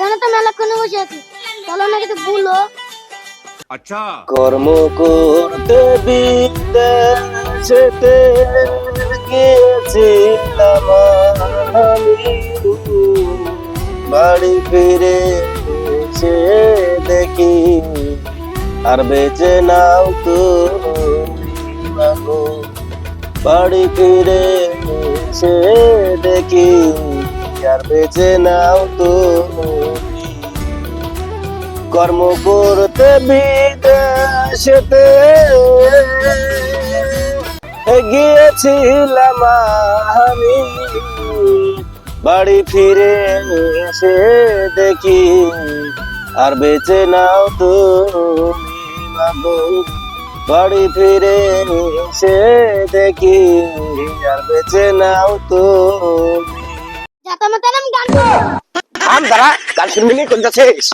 এখানে তো মেলাক্ষণ বসে আছি, চলো না কিছু বলো। अच्छा কর্ম করতে বিদেশেতে গিয়েছিলাম আমি, বাড়ি ফিরে এসে দেখি আর বেঁচে নাও তুমি মাগো। বাড়ি ফিরে এসে দেখি আর বেঁচে নাও তুমি। কর্ম করতে বিদেশেতে গিয়েছিলাম আমি, বাড়ি ফিরে এসে দেখি আর বেঁচে নাও তুমি মাগো। বাড়ি ফিরে এসে দেখি আর বেঁচে নাও তুমি। যাতা মাতার আমি গান করবো। দাঁড়া, গান শুনবি কোন যাচ্ছিস?